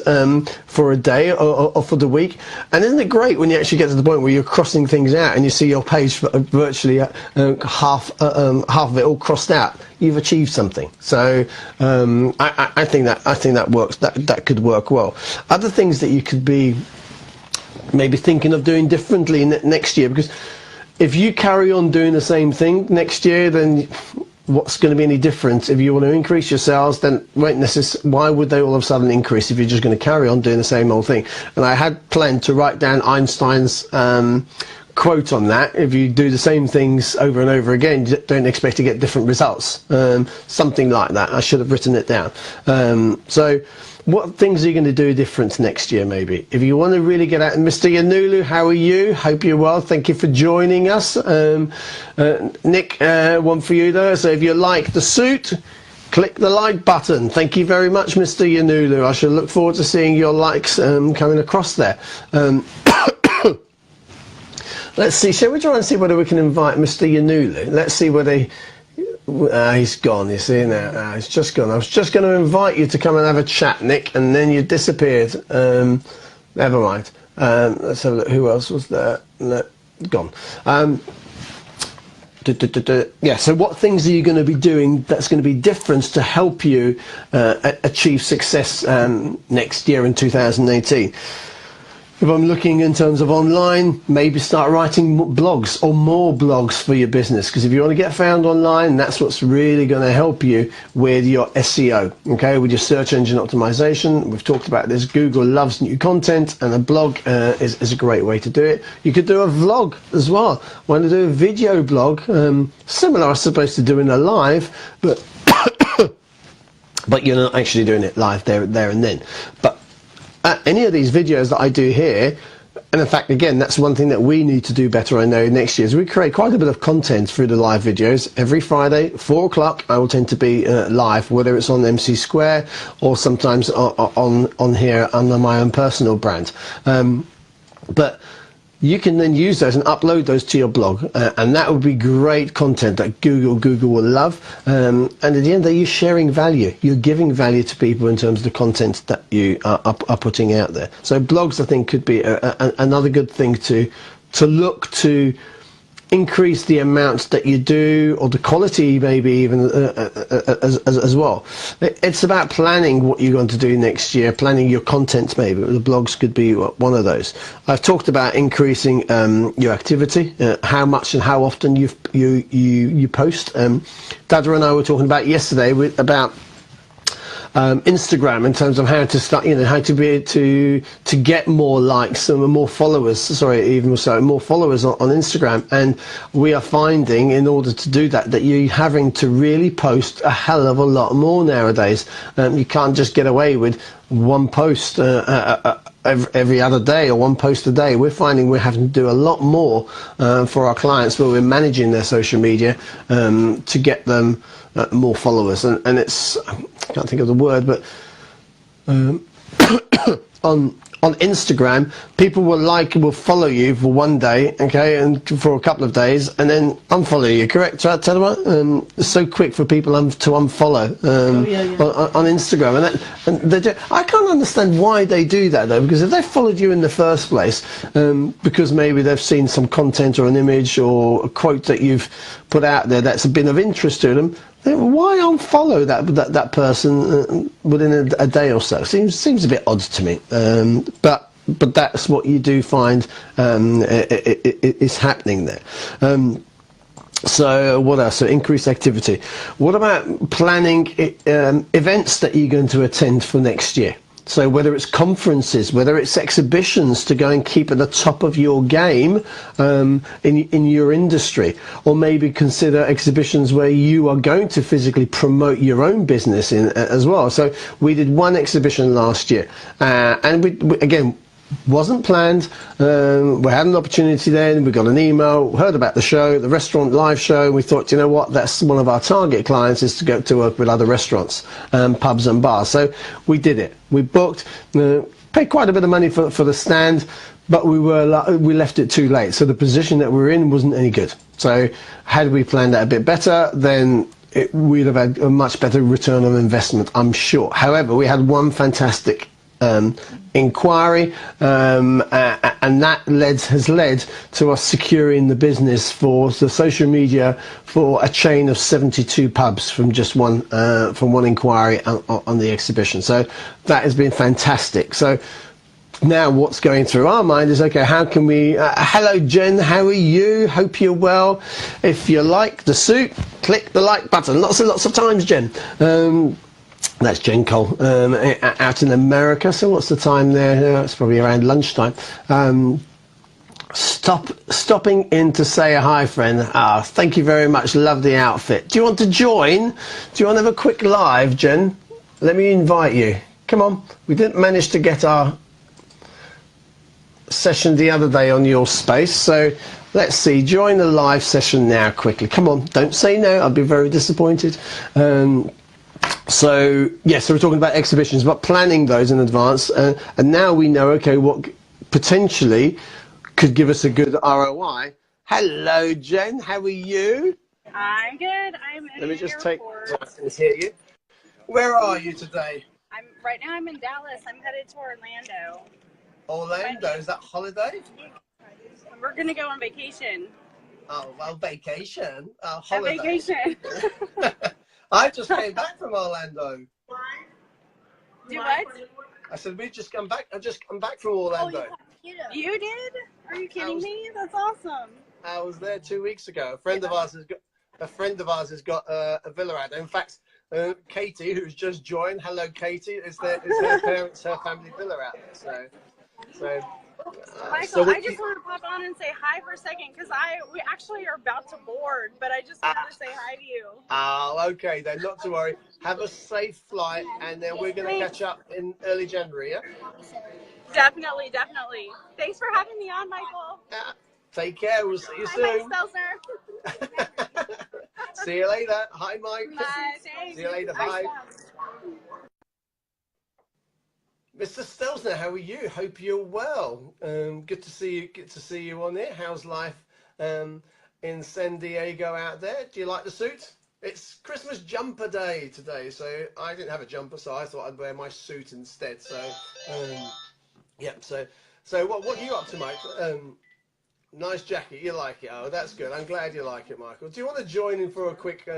for a day or for the week, and isn't it great when you actually get to the point where you're crossing things out and you see your page virtually half of it all crossed out? You've achieved something. So I think that works. That could work well. Other things that you could be maybe thinking of doing differently next year, because if you carry on doing the same thing next year, then what's going to be any different? If you want to increase your sales, then why would they all of a sudden increase if you're just going to carry on doing the same old thing? And I had planned to write down Einstein's quote on that. If you do the same things over and over again, you don't expect to get different results. Something like that. I should have written it down. So what things are you going to do different next year, maybe? If you want to really get out, Mr. Yanulu, how are you? Hope you're well. Thank you for joining us. Nick, one for you though. So if you like the suit, click the like button. Thank you very much, Mr. Yanulu. I shall look forward to seeing your likes coming across there. Let's see, shall we try and see whether we can invite Mr. Yanulu? Let's see whether he's gone, you see now. He's just gone. I was just going to invite you to come and have a chat, Nick, and then you disappeared. Never mind. Let's have a look. Who else was there? No, gone. Yeah, so what things are you going to be doing that's going to be different to help you achieve success next year in 2018? if I'm looking in terms of online, maybe start writing blogs or more blogs for your business. Because if you want to get found online, that's what's really going to help you with your SEO, okay, with your search engine optimization. We've talked about this. Google loves new content, and a blog is a great way to do it. You could do a vlog as well. Want to do a video blog, similar, I suppose, to doing a live, but but you're not actually doing it live there and then. But any of these videos that I do here, and in fact, again, that's one thing that we need to do better, I know, next year, is we create quite a bit of content through the live videos. Every Friday, 4 o'clock, I will tend to be live, whether it's on MC Square or sometimes on here under my own personal brand. But you can then use those and upload those to your blog, and that would be great content that Google will love. And at the end of the day, you're sharing value. You're giving value to people in terms of the content that you are putting out there. So blogs, I think, could be another good thing to look to increase the amounts that you do, or the quality maybe even as well. It's about planning what you're going to do next year, planning your content maybe. The blogs could be one of those. I've talked about increasing your activity, how much and how often you post. Dada and I were talking about yesterday about Instagram, in terms of how to start, how to be able to get more likes and more followers, more followers on Instagram. And we are finding, in order to do that you're having to really post a hell of a lot more nowadays. You can't just get away with one post every other day, or one post a day. We're finding we're having to do a lot more for our clients, where we're managing their social media to get them more followers. And it's, I can't think of the word, but on Instagram, people will follow you for one day, okay, and for a couple of days, and then unfollow you. Correct, Tadama? It's so quick for people to unfollow on Instagram, and they do. I can't understand why they do that though, because if they followed you in the first place, because maybe they've seen some content or an image or a quote that you've put out there that's been of interest to them, why unfollow that person within a day or so? Seems a bit odd to me. But that's what you do find is happening there. So what else? So increased activity. What about planning events that you're going to attend for next year? So whether it's conferences, whether it's exhibitions, to go and keep at the top of your game in your industry, or maybe consider exhibitions where you are going to physically promote your own business in as well. So we did one exhibition last year, and we again, wasn't planned. We had an opportunity then, we got an email, heard about the show, the restaurant live show. We thought, you know what, that's one of our target clients, is to go to work with other restaurants, pubs and bars. So we did it. We booked, paid quite a bit of money for the stand, but we left it too late. So the position that we were in wasn't any good. So had we planned that a bit better, then we'd have had a much better return on investment, I'm sure. However, we had one fantastic inquiry, and that has led to us securing the business for the social media for a chain of 72 pubs from just one inquiry on the exhibition. So that has been fantastic. So now what's going through our mind is, okay, how can we hello Jen, how are you? Hope you're well. If you like the suit, click the like button lots and lots of times, Jen. That's Jen Cole out in America. So what's the time there? It's probably around lunchtime. Stopping in to say a hi, friend. Thank you very much. Love the outfit. Do you want to join? Do you want to have a quick live, Jen? Let me invite you. Come on. We didn't manage to get our session the other day on your space, so let's see. Join the live session now quickly. Come on. Don't say no. I'll be very disappointed. So yes, so we're talking about exhibitions, but planning those in advance, and now we know, okay, what potentially could give us a good ROI. Hello, Jen. How are you? I'm good. I'm in Let me the just airport. take hear you. Where are you today? Right now I'm in Dallas. I'm headed to Orlando. Orlando. Is that holiday? We're gonna go on vacation. Oh well, vacation. A Holiday. vacation. I just came back from Orlando. Do what? I said, we've just come back. I've just come back from Orlando. You did? Are you kidding was- me? That's awesome. I was there 2 weeks ago. A friend of ours has got a villa out there. In fact, Katie, who's just joined, hello Katie, is her parents, her family villa out there. So Michael, what I just want to pop on and say hi for a second because we actually are about to board, but I just wanted to say hi to you. Oh, okay then, not to worry. Have a safe flight, and then we're going to catch up in early January, yeah? Definitely, definitely. Thanks for having me on, Michael. Take care. We'll see you Hi, soon. Mike Stelzner. See you later. Hi, Mike. Bye. Thanks. See you later. Bye. Mr. Stelzner, how are you? Hope you're well. Good to see you. Good to see you on there. How's life in San Diego out there? Do you like the suit? It's Christmas jumper day today, so I didn't have a jumper, so I thought I'd wear my suit instead. So, yeah. So what are you up to, Mike? Nice jacket. You like it? Oh, that's good. I'm glad you like it, Michael. Do you want to join in for a quick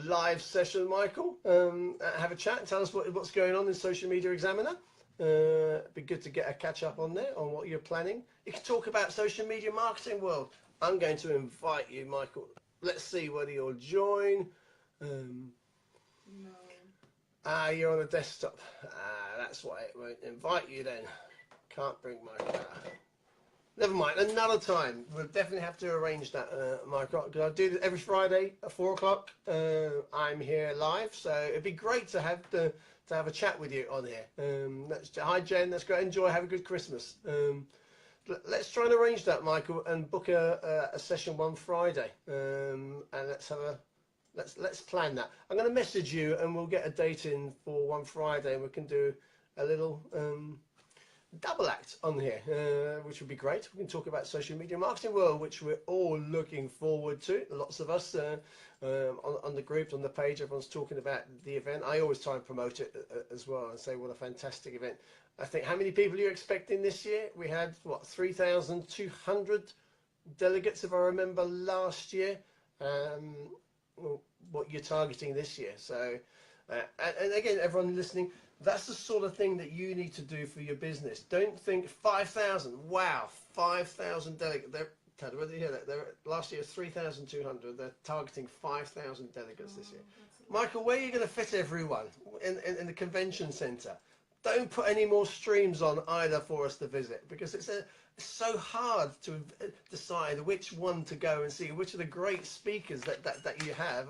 live session, Michael? Have a chat and tell us what's going on in Social Media Examiner. It'd be good to get a catch up on there on what you're planning. You can talk about social media marketing world. I'm going to invite you, Michael. Let's see whether you'll join. You're on a desktop. That's why it won't invite you then. Can't bring Michael out. Never mind, another time. We'll definitely have to arrange that, Michael, because I do this every Friday at 4 o'clock. I'm here live, so it'd be great to have a chat with you on here. Hi, Jen. That's great. Enjoy. Have a good Christmas. Let's try and arrange that, Michael, and book a session one Friday. And let's plan that. I'm going to message you, and we'll get a date in for one Friday, and we can do a little double act on here, which would be great. We can talk about social media marketing world, which we're all looking forward to. Lots of us on the group, on the page, everyone's talking about the event. I always try and promote it as well and say what a fantastic event. I think, how many people are you expecting this year? We had, 3,200 delegates, if I remember, last year. What you're targeting this year. So, and again, everyone listening, that's the sort of thing that you need to do for your business. Don't think 5,000. Wow, 5,000 delegates. Whether you hear that? Last year 3,200. They're targeting 5,000 delegates this year. Michael, where are you going to fit everyone? In the convention centre. Don't put any more streams on either for us to visit, because it's so hard to decide which one to go and see, which are the great speakers that you have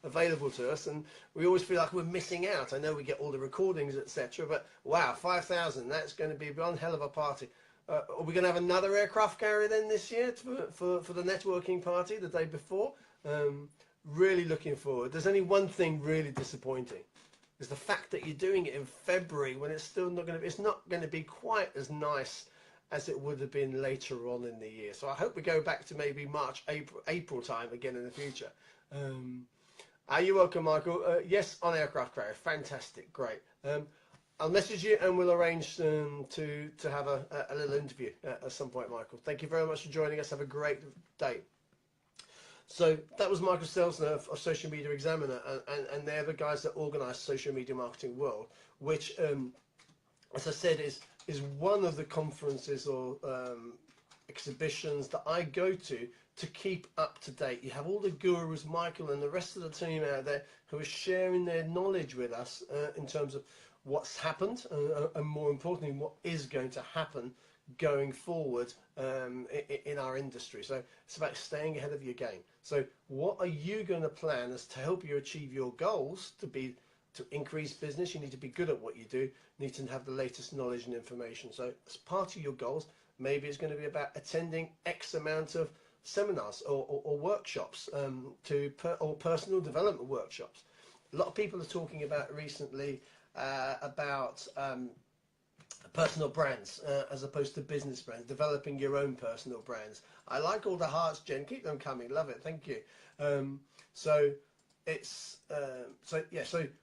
available to us, and we always feel like we're missing out. I know we get all the recordings, etc., but wow, 5,000, that's going to be one hell of a party. Are we going to have another aircraft carrier then this year for the networking party the day before? Really looking forward. There's only one thing really disappointing. Is the fact that you're doing it in February when it's still not going to be, it's not going to be quite as nice as it would have been later on in the year. So I hope we go back to maybe March, April time again in the future. Are you welcome, Michael? Yes, on aircraft carrier. Fantastic, great. I'll message you and we'll arrange to have a little interview at some point, Michael. Thank you very much for joining us. Have a great day. So that was Michael Stelzner of Social Media Examiner, and they're the guys that organise Social Media Marketing World, which, as I said, is one of the conferences or exhibitions that I go to keep up to date. You have all the gurus, Michael and the rest of the team out there, who are sharing their knowledge with us in terms of what's happened and more importantly, what is going to happen going forward in our industry. So it's about staying ahead of your game. So what are you going to plan as to help you achieve your goals? To increase business, you need to be good at what you do. You need to have the latest knowledge and information. So as part of your goals, maybe it's going to be about attending X amount of seminars or workshops or personal development workshops. A lot of people are talking about recently about personal brands as opposed to business brands, developing your own personal brands. I like all the hearts, Jen. Keep them coming. Love it. Thank you. So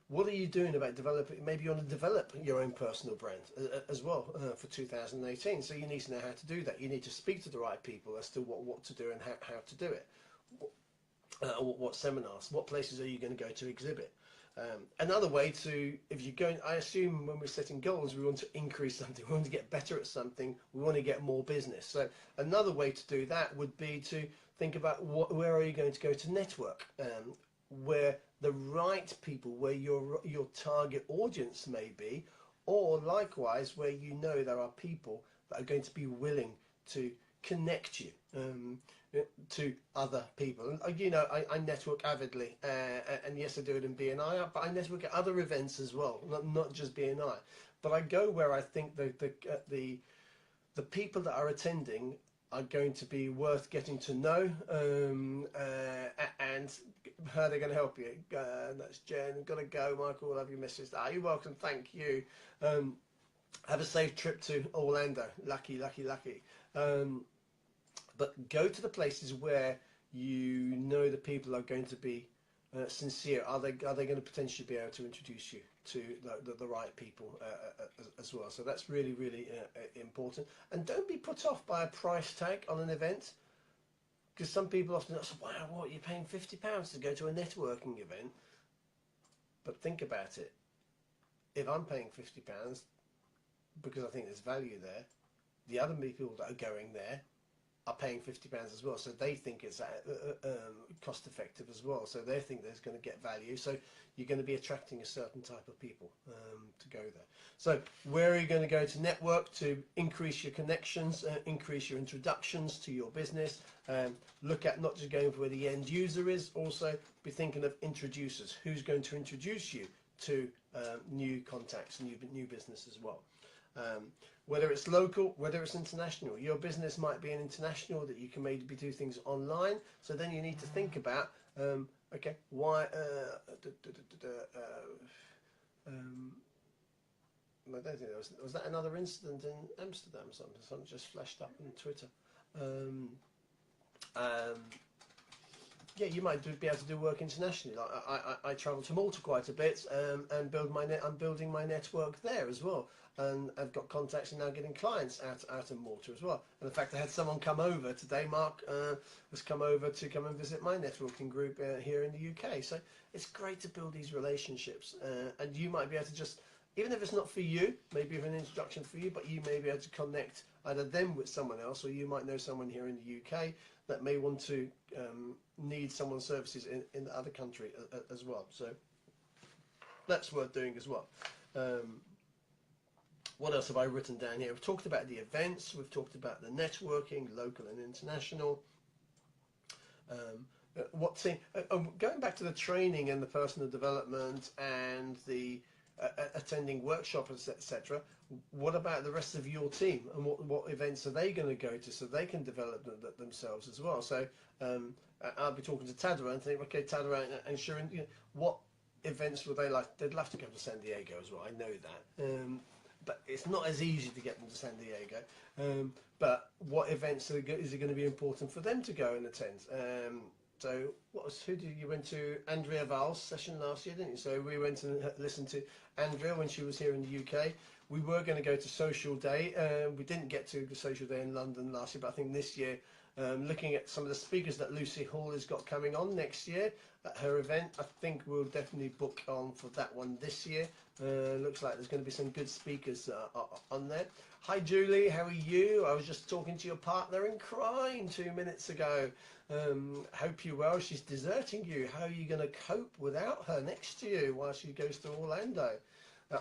what are you doing about developing? Maybe you want to develop your own personal brand as well for 2018. So you need to know how to do that. You need to speak to the right people as to what to do and how to do it. What seminars, what places are you going to go to exhibit? Another way to, if you're going, I assume when we're setting goals, we want to increase something, we want to get better at something, we want to get more business. So another way to do that would be to think about where are you going to go to network, where the right people, where your target audience may be, or likewise where you know there are people that are going to be willing to connect you to other people. And you know, I network avidly, and yes, I do it in BNI, but I network at other events as well, not just BNI. But I go where I think the people that are attending are going to be worth getting to know, and how they're going to help you. That's Jen. Got to go, Michael. We'll have your message. You're welcome. Thank you. Have a safe trip to Orlando. Lucky. But go to the places where you know the people are going to be sincere. Are they going to potentially be able to introduce you to the right people as well? So that's really important. And don't be put off by a price tag on an event, because some people often say, "Wow, what, you're paying £50 to go to a networking event?" But think about it. If I'm paying £50 because I think there's value there, the other people that are going there are paying £50 as well, so they think it's cost effective as well, so they think there's going to get value, so you're going to be attracting a certain type of people to go there. So where are you going to go to network, to increase your connections, increase your introductions to your business? Look at not just going for where the end user is, also be thinking of introducers. Who's going to introduce you to new contacts, new business as well? Whether it's local, whether it's international. Your business might be an international that you can maybe do things online. So then you need to think about, okay, why? I don't think was that another incident in Amsterdam? Something just flashed up on Twitter. Yeah, you might be able to do work internationally. Like I travel to Malta quite a bit, and I'm building my network there as well. And I've got contacts and now getting clients out of Malta as well. And in fact, I had someone come over today. Mark has come over to come and visit my networking group here in the UK. So it's great to build these relationships, and you might be able to just, even if it's not for you, maybe an introduction for you, but you may be able to connect either them with someone else, or you might know someone here in the UK that may want to need someone's services in the other country as well. So that's worth doing as well. What else have I written down here? We've talked about the events, we've talked about the networking, local and international. Going back to the training and the personal development and the attending workshops, etc. What about the rest of your team, and what events are they going to go to so they can develop themselves as well? So I'll be talking to Tadara and think, okay, Tadara and Sharon, you know, what events would they like? They'd love to come to San Diego as well. I know that. But it's not as easy to get them to San Diego. But what events is it going to be important for them to go and attend? So you went to Andrea Val's session last year, didn't you? So we went and listened to Andrea when she was here in the UK. We were going to go to Social Day. We didn't get to the Social Day in London last year, but I think this year, looking at some of the speakers that Lucy Hall has got coming on next year at her event, I think we'll definitely book on for that one this year. Looks like there's going to be some good speakers on there. Hi Julie, how are you? I was just talking to your partner in crime 2 minutes ago. Hope you're well. She's deserting you. How are you going to cope without her next to you while she goes to Orlando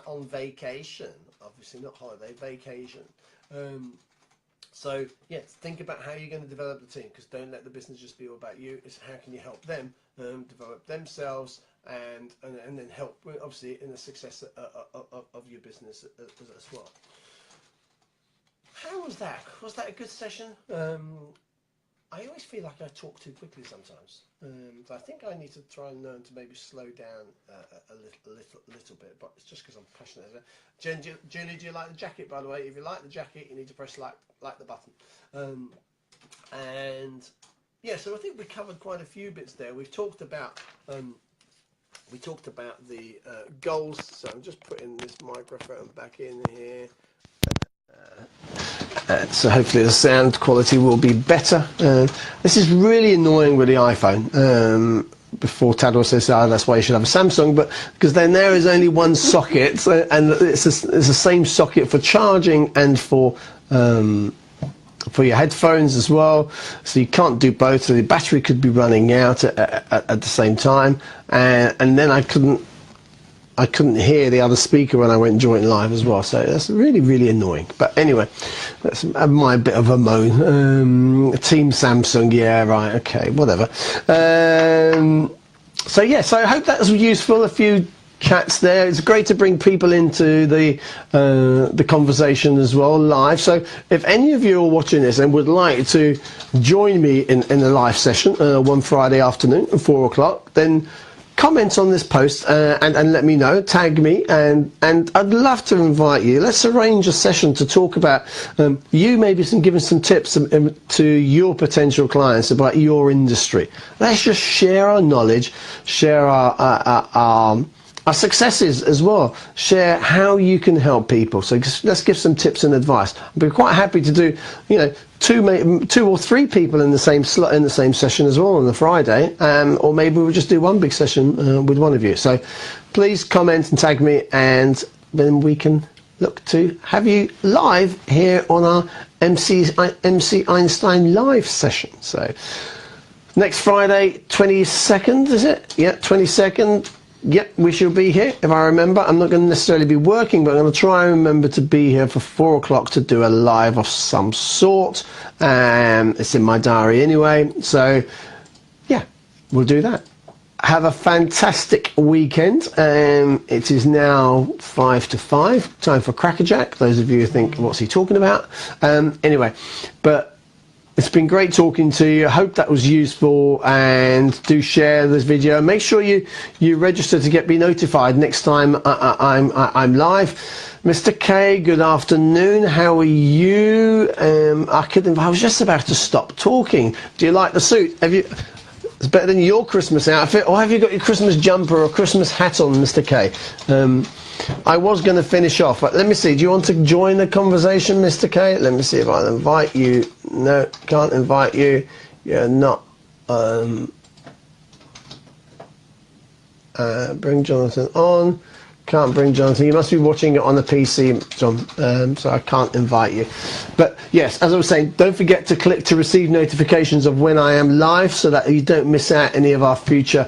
on vacation? Obviously not holiday, vacation. So yes, think about how you're going to develop the team, because don't let the business just be all about you. It's how can you help them develop themselves and then help, obviously, in the success of your business as well. How was that? Was that a good session? I always feel like I talk too quickly sometimes. So I think I need to try and learn to maybe slow down a little bit, but it's just because I'm passionate. Julie, do you like the jacket, by the way? If you like the jacket, you need to press like the button. And yeah, so I think we covered quite a few bits there. We've talked about the goals. So I'm just putting this microphone back in here. So hopefully the sound quality will be better. This is really annoying with the iPhone. before Tadwa says, that's why you should have a Samsung, but because then there is only one socket, and it's the same socket for charging and for your headphones as well, so you can't do both, so the battery could be running out at the same time, and then I couldn't hear the other speaker when I went joint live as well, so that's really, really annoying. But anyway, that's my bit of a moan. Team Samsung, yeah, right, okay, whatever. So I hope that was useful. A few chats there. It's great to bring people into the conversation as well live. So if any of you are watching this and would like to join me in a live session one Friday afternoon at 4 o'clock, then comment on this post and let me know, tag me, and I'd love to invite you. Let's arrange a session to talk about you maybe giving some tips to your potential clients about your industry. Let's just share our knowledge, share our successes as well, share how you can help people. So let's give some tips and advice. I'd be quite happy to do, two or three people in the same slot in the same session as well on the Friday, or maybe we'll just do one big session with one of you. So please comment and tag me, and then we can look to have you live here on our MC Einstein live session. So next Friday, 22nd, is it? Yeah, 22nd. Yep, we shall be here, if I remember. I'm not going to necessarily be working, but I'm going to try and remember to be here for 4 o'clock to do a live of some sort. It's in my diary anyway, so yeah, we'll do that. Have a fantastic weekend. It is now 5 to 5, time for Crackerjack. Those of you who think, what's he talking about? Anyway, but it's been great talking to you. I hope that was useful, and do share this video. Make sure you register to be notified next time I'm live. Mr. K, good afternoon. How are you? I was just about to stop talking. Do you like the suit? It's better than your Christmas outfit, or have you got your Christmas jumper or Christmas hat on, Mr. K? I was going to finish off, but let me see. Do you want to join the conversation, Mr. K? Let me see if I can invite you. No, can't invite you. You're not. Bring Jonathan on. Can't bring Jonathan. You must be watching it on the PC, John, so I can't invite you. But yes, as I was saying, don't forget to click to receive notifications of when I am live, so that you don't miss out any of our future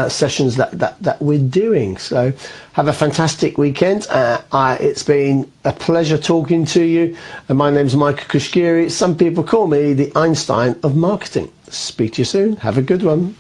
sessions that we're doing. So have a fantastic weekend. It's been a pleasure talking to you. My name's Michael Kushkiri. Some people call me the Einstein of marketing. Speak to you soon. Have a good one.